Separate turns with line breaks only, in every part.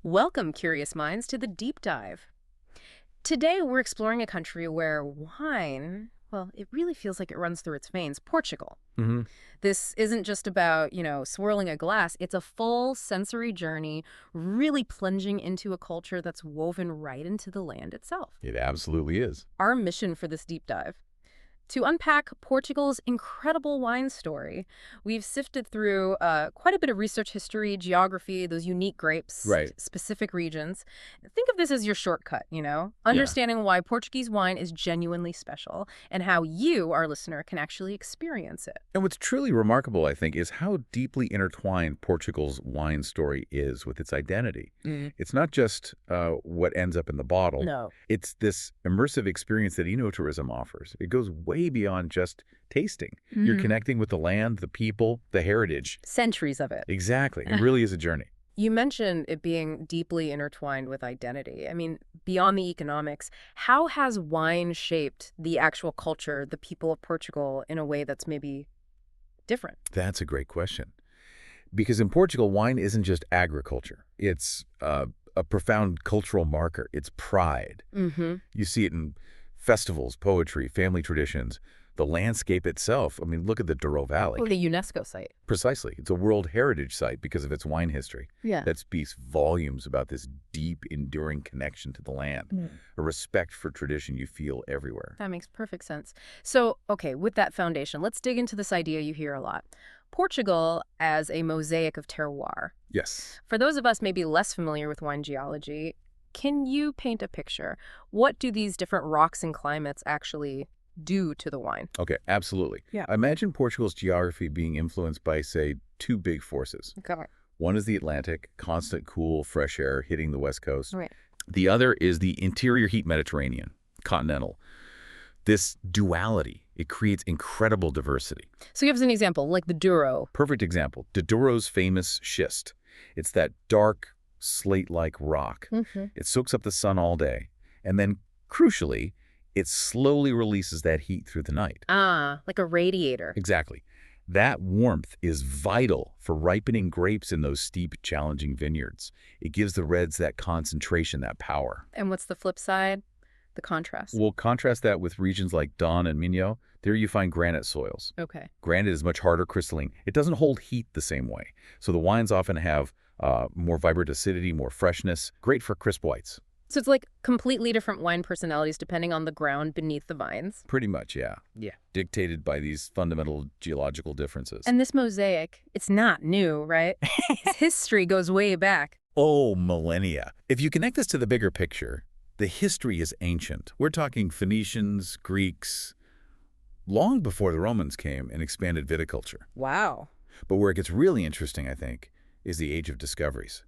Welcome, curious minds, to the deep dive. Today, we're exploring a country where wine, well, it really feels like it runs through its veins, Portugal.
Hmm.
This isn't just about, swirling a glass. It's a full sensory journey, really plunging into a culture that's woven right into the land itself.
It absolutely is.
Our mission for this deep dive: to unpack Portugal's incredible wine story. We've sifted through quite a bit of research history, geography, those unique grapes,
Right.
specific regions. Think of this as your shortcut,
Yeah.
Understanding why Portuguese wine is genuinely special and how you, our listener, can actually experience it.
And what's truly remarkable, I think, is how deeply intertwined Portugal's wine story is with its identity. It's not just what ends up in the bottle.
No.
It's this immersive experience that ecotourism offers. It goes way beyond just tasting. You're connecting with the land, the people, the heritage.
Centuries of it.
Exactly. It really is a journey.
You mentioned it being deeply intertwined with identity. I mean, beyond the economics, how has wine shaped the actual culture, the people of Portugal, in a way that's maybe different?
That's a great question. Because in Portugal, wine isn't just agriculture. It's a profound cultural marker. It's pride. You see it in festivals, poetry, family traditions, the landscape itself. I mean, look at the Douro Valley.
Well, the UNESCO site.
Precisely. It's a World Heritage Site because of its wine history.
Yeah.
That speaks volumes about this deep, enduring connection to the land, a respect for tradition you feel everywhere.
That makes perfect sense. So, okay, with that foundation, let's dig into this idea you hear a lot: Portugal as a mosaic of terroir.
Yes.
For those of us maybe less familiar with wine geology, can you paint a picture? What do these different rocks and climates actually do to the wine?
Okay, absolutely.
Yeah.
Imagine Portugal's geography being influenced by, say, two big forces.
Okay.
One is the Atlantic, constant cool, fresh air hitting the west coast.
Right.
The other is the interior heat Mediterranean, continental. This duality, it creates incredible diversity.
So give us an example, like the Douro.
Perfect example, the Douro's famous schist. It's that dark, slate-like rock. It soaks up the sun all day, and then, crucially, it slowly releases that heat through the night.
Ah, like a radiator.
Exactly. That warmth is vital for ripening grapes in those steep, challenging vineyards. It gives the reds that concentration, that power.
And what's the flip side? The contrast.
We'll contrast that with regions like Tawny and Minho. There you find granite soils.
Okay.
Granite is much harder crystalline. It doesn't hold heat the same way. So the wines often have more vibrant acidity, more freshness, great for crisp whites.
So it's like completely different wine personalities depending on the ground beneath the vines.
Pretty much, yeah.
Yeah.
Dictated by these fundamental geological differences.
And this mosaic, it's not new, right? Its history goes way back.
Oh, millennia. If you connect this to the bigger picture, the history is ancient. We're talking Phoenicians, Greeks, long before the Romans came and expanded viticulture.
Wow.
But where it gets really interesting, I think, is the age of discoveries.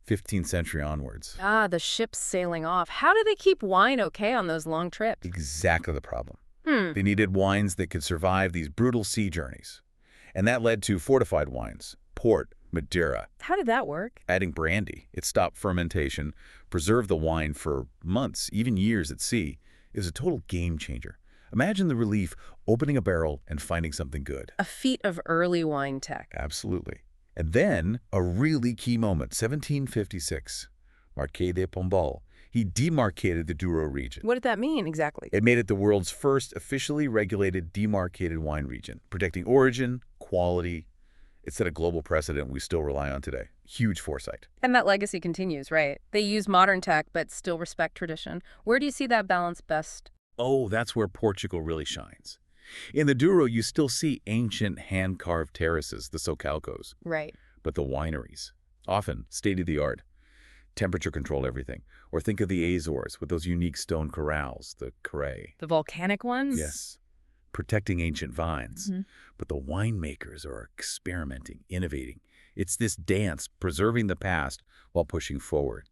15th century onwards.
Ah, the ships sailing off. How do they keep wine okay on those long trips?
Exactly the problem. They needed wines that could survive these brutal sea journeys. And that led to fortified wines, port, Madeira.
How did that work?
Adding brandy. It stopped fermentation, preserved the wine for months, even years at sea. It was a total game changer. Imagine the relief opening a barrel and finding something good.
A feat of early wine tech.
Absolutely. And then, a really key moment, 1756. Marquis de Pombal. He demarcated the Douro region.
What did that mean exactly?
It made it the world's first officially regulated demarcated wine region, protecting origin, quality. It set a global precedent we still rely on today. Huge foresight.
And that legacy continues, right? They use modern tech but still respect tradition. Where do you see that balance best?
Oh, that's where Portugal really shines. In the Douro, you still see ancient hand-carved terraces, the socalcos.
Right.
But the wineries, often state-of-the-art, temperature-control everything. Or think of the Azores with those unique stone corrals, the carré.
The volcanic ones?
Yes, protecting ancient vines. But the winemakers are experimenting, innovating. It's this dance, preserving the past while pushing forward.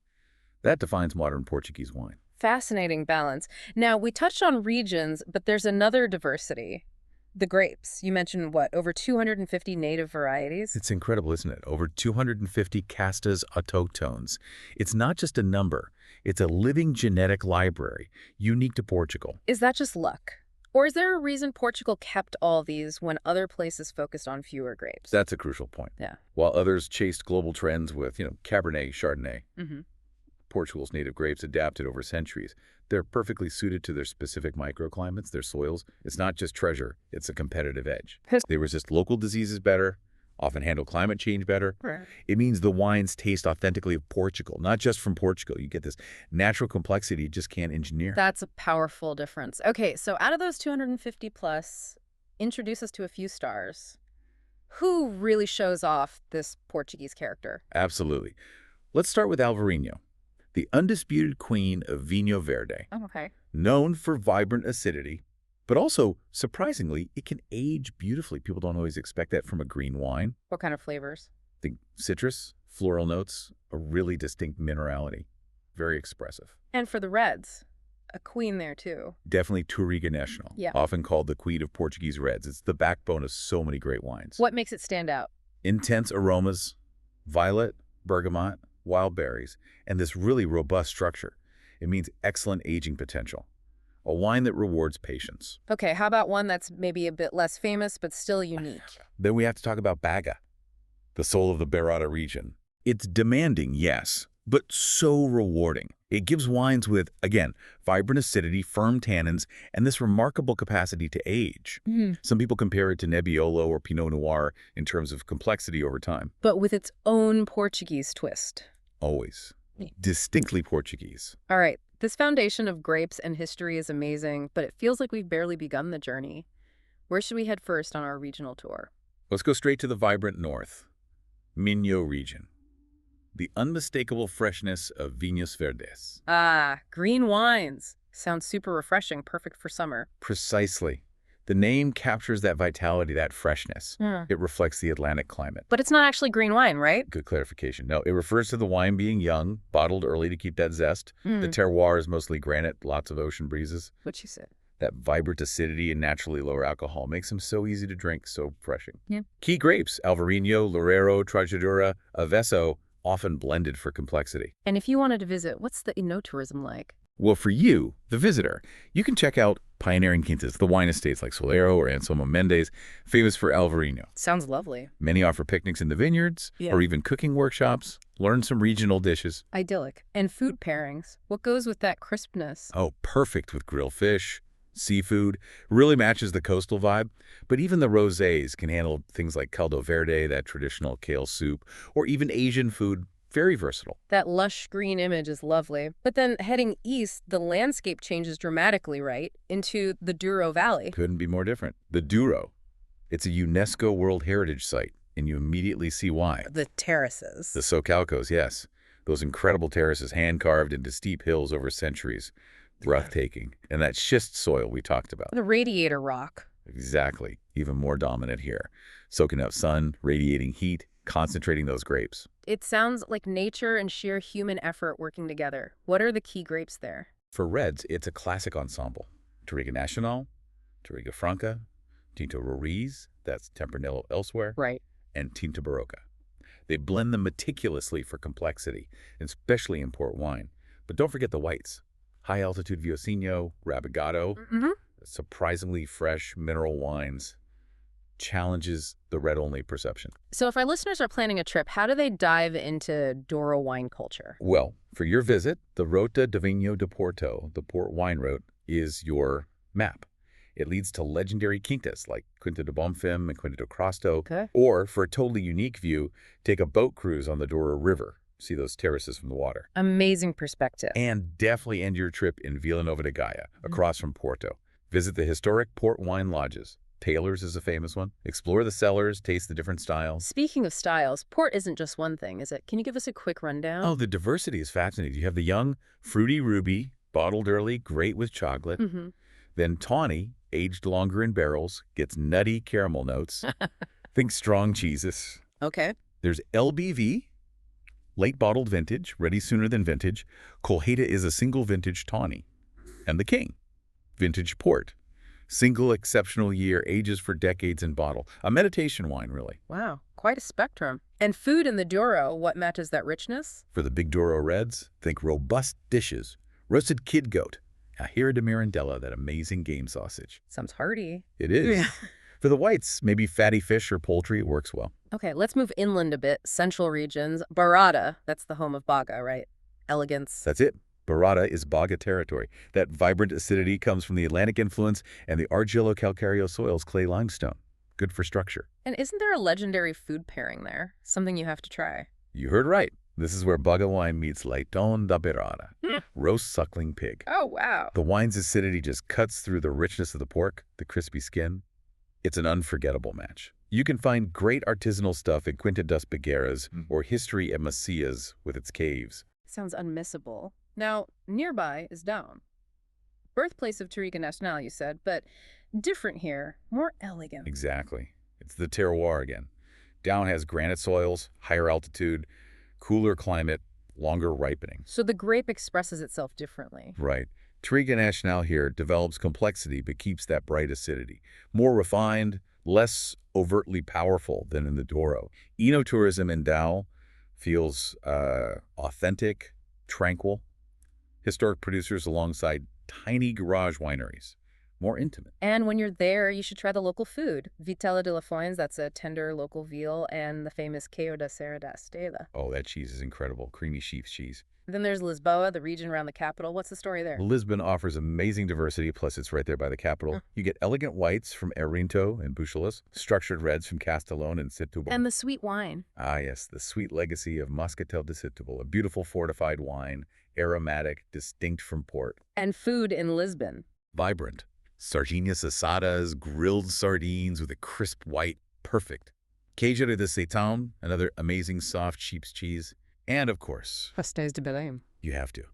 That defines modern Portuguese wine.
Fascinating balance. Now, we touched on regions, but there's another diversity. The grapes. You mentioned, what, over 250 native varieties?
It's incredible, isn't it? Over 250 castas autochtones. It's not just a number. It's a living genetic library, unique to Portugal.
Is that just luck? Or is there a reason Portugal kept all these when other places focused on fewer grapes?
That's a crucial point.
Yeah.
While others chased global trends with, Cabernet, Chardonnay,
Mm-hmm.
Portugal's native grapes adapted over centuries. They're perfectly suited to their specific microclimates, their soils. It's not just treasure, it's a competitive edge. They resist local diseases better, often handle climate change better.
Right.
It means the wines taste authentically of Portugal, not just from Portugal. You get this natural complexity you just can't engineer.
That's a powerful difference. Okay, so out of those 250 plus, introduce us to a few stars. Who really shows off this Portuguese character?
Absolutely. Let's start with Alvarinho, the undisputed queen of Vinho Verde.
Oh, okay.
Known for vibrant acidity, but also, surprisingly, it can age beautifully. People don't always expect that from a green wine.
What kind of flavors?
Think citrus, floral notes, a really distinct minerality. Very expressive.
And for the reds, a queen there too.
Definitely Touriga Nacional,
Yeah.
often called the queen of Portuguese reds. It's the backbone of so many great wines.
What makes it stand out?
Intense aromas, violet, bergamot, wild berries, and this really robust structure. It means excellent aging potential. A wine that rewards patience.
Okay, how about one that's maybe a bit less famous but still unique?
Then we have to talk about Baga, the soul of the Beirada region. It's demanding, yes, but so rewarding. It gives wines with, again, vibrant acidity, firm tannins, and this remarkable capacity to age. Some people compare it to Nebbiolo or Pinot Noir in terms of complexity over time.
But with its own Portuguese twist.
Always. Distinctly Portuguese.
All right, this foundation of grapes and history is amazing, but it feels like we've barely begun the journey. Where should we head first on our regional tour?
Let's go straight to the vibrant north, Minho region. The unmistakable freshness of Vinhos Verdes.
Ah, green wines. Sounds super refreshing, perfect for summer.
Precisely. The name captures that vitality, that freshness. It reflects the Atlantic climate.
But it's not actually green wine, right?
Good clarification. No, it refers to the wine being young, bottled early to keep that zest. The terroir is mostly granite, lots of ocean breezes.
What you said.
That vibrant acidity and naturally lower alcohol makes them so easy to drink, so refreshing.
Yeah.
Key grapes, Alvarinho, Loureiro, Trajadura, Avesso, often blended for complexity.
And if you wanted to visit, what's the eno-tourism like?
Well, for you, the visitor, you can check out pioneering quintas, the wine estates like Solero or Anselmo Mendes, famous for Alvarinho.
Sounds lovely.
Many offer picnics in the vineyards or even cooking workshops. Learn some regional dishes.
Idyllic. And food pairings. What goes with that crispness?
Oh, perfect with grilled fish, seafood. Really matches the coastal vibe. But even the rosés can handle things like Caldo Verde, that traditional kale soup, or even Asian food. Very versatile.
That lush green image is lovely. But then heading east, the landscape changes dramatically, right? Into the Douro Valley.
Couldn't be more different. The Douro. It's a UNESCO World Heritage Site, and you immediately see why.
The terraces.
The socalcos, yes. Those incredible terraces hand-carved into steep hills over centuries. Breathtaking. And that schist soil we talked about.
The radiator rock.
Exactly. Even more dominant here. Soaking up sun, radiating heat, concentrating those grapes.
It sounds like nature and sheer human effort working together. What are the key grapes there?
For reds, it's a classic ensemble. Touriga Nacional, Touriga Franca, Tinto Roriz, that's Tempranillo elsewhere,
Right.
and Tinto Barroca. They blend them meticulously for complexity, especially in port wine. But don't forget the whites. High-altitude Viosinho, Rabigado, surprisingly fresh mineral wines. Challenges the red-only perception.
So if our listeners are planning a trip, how do they dive into Douro wine culture?
Well, for your visit, the Rota de Vinho de Porto, the port wine route, is your map. It leads to legendary quintas like Quinta de Bonfim and Quinta de Crosto.
Okay.
Or, for a totally unique view, take a boat cruise on the Douro River. See those terraces from the water.
Amazing perspective.
And definitely end your trip in Vila Nova de Gaia, across from Porto. Visit the historic port wine lodges. Taylor's is a famous one. Explore the cellars, taste the different styles.
Speaking of styles, port isn't just one thing, is it? Can you give us a quick rundown?
Oh, the diversity is fascinating. You have the young, fruity ruby, bottled early, great with chocolate. Then Tawny, aged longer in barrels, gets nutty caramel notes. Think strong cheeses.
Okay.
There's LBV, late bottled vintage, ready sooner than vintage. Colheita is a single vintage Tawny. And the King, vintage port. Single exceptional year, ages for decades in bottle. A meditation wine, really.
Wow, quite a spectrum. And food in the Douro, what matches that richness?
For the big Douro reds, think robust dishes, roasted kid goat, Ajira de Mirandella, that amazing game sausage.
Sounds hearty.
It is.
Yeah.
For the whites, maybe fatty fish or poultry works well.
Okay, let's move inland a bit. Central regions. Barada, that's the home of Baga, right? Elegance.
That's it. Barada is Baga territory. That vibrant acidity comes from the Atlantic influence and the argillo-calcareous soils, clay limestone. Good for structure.
And isn't there a legendary food pairing there? Something you have to try.
You heard right. This is where Baga wine meets Leitão da Beirada, roast suckling pig.
Oh, wow.
The wine's acidity just cuts through the richness of the pork, the crispy skin. It's an unforgettable match. You can find great artisanal stuff at Quinta das Figueiras or History at Macias with its caves.
Sounds unmissable. Now, nearby is Down. Birthplace of Touriga Nacional, you said, but different here, more elegant.
Exactly. It's the terroir again. Down has granite soils, higher altitude, cooler climate, longer ripening.
So the grape expresses itself differently.
Right. Touriga Nacional here develops complexity but keeps that bright acidity. More refined, less overtly powerful than in the Douro. Enotourism in Dow feels authentic, tranquil. Historic producers alongside tiny garage wineries. More intimate.
And when you're there, you should try the local food. Vitela de la Foins, that's a tender local veal, and the famous Queijo da Serra da Estrela.
Oh, that cheese is incredible. Creamy sheep's cheese.
Then there's Lisboa, the region around the capital. What's the story there?
Lisbon offers amazing diversity, plus it's right there by the capital. You get elegant whites from Erinto and Buchelas, structured reds from Castellón and Setúbal.
And the sweet wine.
Ah, yes, the sweet legacy of Moscatel de Setúbal, a beautiful fortified wine, aromatic, distinct from port.
And food in Lisbon.
Vibrant. Sardinhas asadas, grilled sardines with a crisp white, perfect. Queijo de Seitão, another amazing soft sheep's cheese. And, of course,
Pastéis de Belém.
you have to.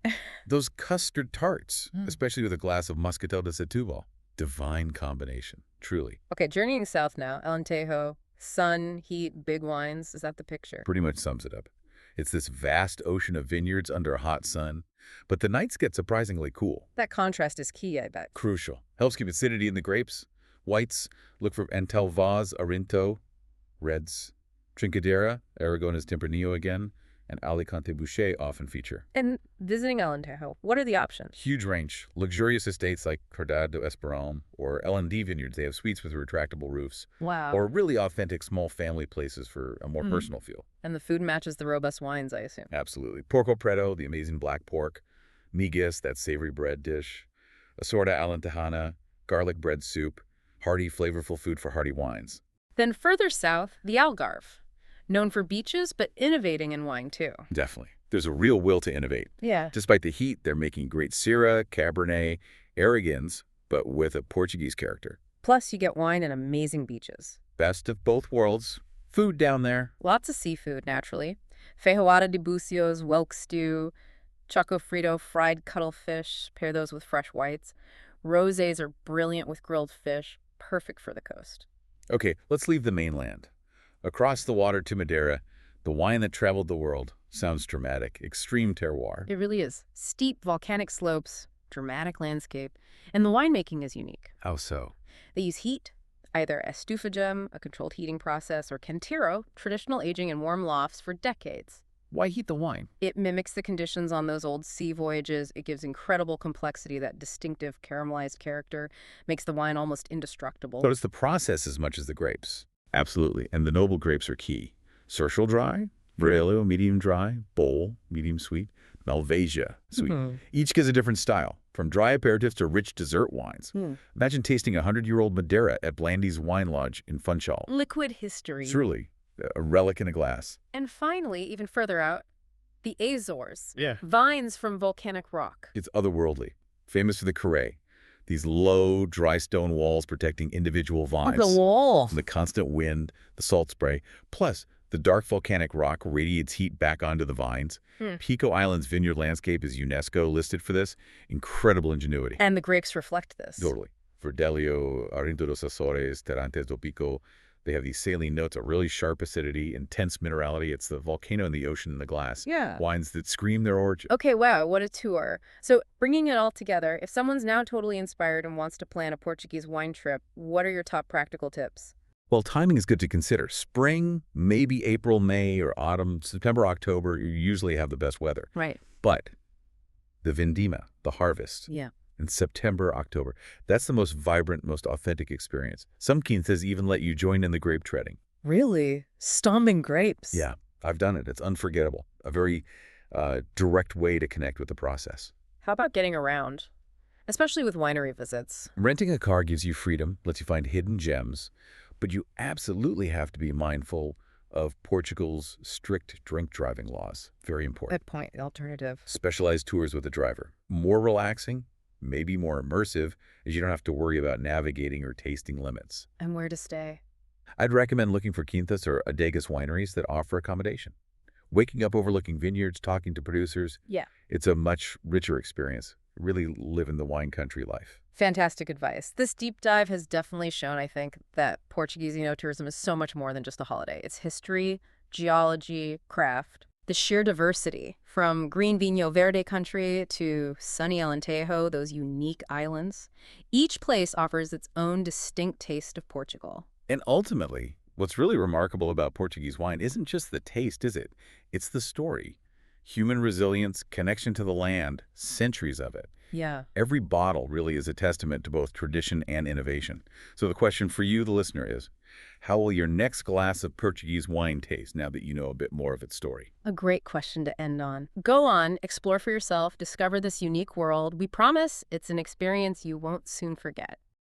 Those custard tarts, especially with a glass of Moscatel de Setúbal. Divine combination, truly.
Okay, journeying south now. Alentejo, sun, heat, big wines. Is that the picture?
Pretty much sums it up. It's this vast ocean of vineyards under a hot sun, but the nights get surprisingly cool.
That contrast is key, I bet.
Crucial. Helps keep acidity in the grapes. Whites, look for Antão Vaz, Arinto. Reds, Trincadeira, Aragones Tempranillo again, and Alicante Bouschet often feature.
And visiting Alentejo, what are the options?
Huge range. Luxurious estates like Cordado do Esperão or L&D vineyards. They have suites with retractable roofs.
Wow.
Or really authentic small family places for a more personal feel.
And the food matches the robust wines, I assume.
Absolutely. Porco Preto, the amazing black pork. Migas, that savory bread dish. Assorda Alentejana, garlic bread soup. Hearty, flavorful food for hearty wines.
Then further south, the Algarve. Known for beaches, but innovating in wine, too.
Definitely. There's a real will to innovate.
Yeah.
Despite the heat, they're making great Syrah, Cabernet, Arrogans, but with a Portuguese character.
Plus, you get wine and amazing beaches.
Best of both worlds. Food down there.
Lots of seafood, naturally. Feijoada de bucios, whelk stew, choco frito, fried cuttlefish. Pair those with fresh whites. Rosés are brilliant with grilled fish. Perfect for the coast.
Okay, let's leave the mainland. Across the water to Madeira, the wine that traveled the world. Sounds dramatic. Extreme terroir.
It really is. Steep volcanic slopes, dramatic landscape, and the winemaking is unique.
How so?
They use heat, either estufagem, a controlled heating process, or cantero, traditional aging in warm lofts for decades.
Why heat the wine?
It mimics the conditions on those old sea voyages. It gives incredible complexity, that distinctive caramelized character, makes the wine almost indestructible.
So it's the process as much as the grapes. Absolutely. And the noble grapes are key. Cercial dry, Brello, medium dry, Bowl, medium sweet, Malvasia, sweet. Each gives a different style, from dry aperitifs to rich dessert wines. Imagine tasting a 100-year-old Madeira at Blandy's Wine Lodge in Funchal.
Liquid history.
Truly, a relic in a glass.
And finally, even further out, the Azores.
Yeah.
Vines from volcanic rock.
It's otherworldly. Famous for the carré. These low, dry stone walls protecting individual vines.
The wall.
From the constant wind, the salt spray. Plus, the dark volcanic rock radiates heat back onto the vines. Pico Island's vineyard landscape is UNESCO listed for this. Incredible ingenuity.
And the grapes reflect this.
Totally. Verdelho, Arinto dos Açores, Terrantes do Pico. They have these saline notes, a really sharp acidity, intense minerality. It's the volcano in the ocean in the glass.
Yeah.
Wines that scream their origin.
Okay, wow, what a tour. So bringing it all together, if someone's now totally inspired and wants to plan a Portuguese wine trip, what are your top practical tips?
Well, timing is good to consider. Spring, maybe April, May, or autumn, September, October, you usually have the best weather.
Right.
But the vindima, the harvest,
Yeah.
in September, October. That's the most vibrant, most authentic experience. Some quintas even let you join in the grape treading.
Really? Stomping grapes?
Yeah, I've done it. It's unforgettable. A very direct way to connect with the process.
How about getting around? Especially with winery visits.
Renting a car gives you freedom, lets you find hidden gems, but you absolutely have to be mindful of Portugal's strict drink driving laws. Very important.
Good point. Alternative.
Specialized tours with a driver. More relaxing, maybe more immersive, as you don't have to worry about navigating or tasting limits.
And where to stay?
I'd recommend looking for quintas or adegas wineries that offer accommodation. Waking up overlooking vineyards, talking to producers.
Yeah.
It's a much richer experience. Really living the wine country life.
Fantastic advice. This deep dive has definitely shown, I think, that Portuguese tourism is so much more than just a holiday. It's history, geology, craft, the sheer diversity, from green Vinho Verde country to sunny Alentejo, those unique islands. Each place offers its own distinct taste of Portugal.
And ultimately, what's really remarkable about Portuguese wine isn't just the taste, is it? It's the story. Human resilience, connection to the land, centuries of it.
Yeah.
Every bottle really is a testament to both tradition and innovation. So the question for you, the listener, is, how will your next glass of Portuguese wine taste now that you know a bit more of its story?
A great question to end on. Go on, explore for yourself, discover this unique world. We promise it's an experience you won't soon forget.